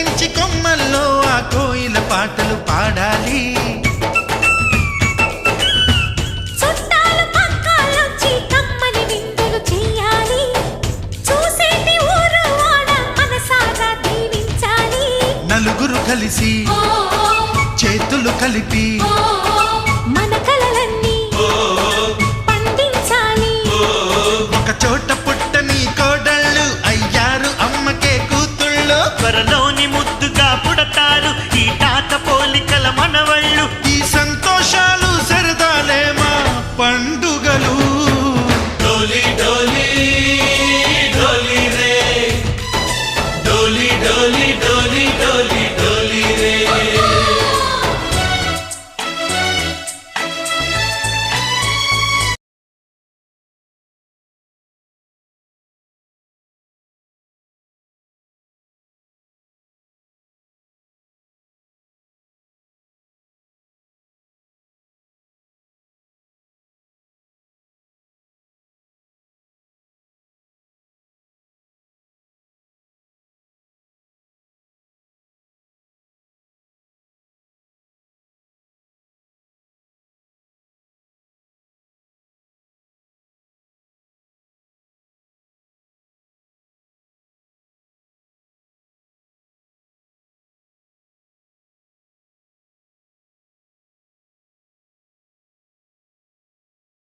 పూజించి కొమ్మల్లో ఆ కోయిల పాటలు పాడాలి. నలుగురు కలిసి చేతులు కలిపి మన కలలన్నీ పండించాలి. ఒక చోట పుట్టని కోడళ్ళు అయ్యారు అమ్మకే కూతుళ్ళు. త్వరలోని ముద్దుగా పుడతారు ఈ తాత పోలికల మనవళ్ళు. ఈ సంతోషాలు సరదాలే మా పండుగలు.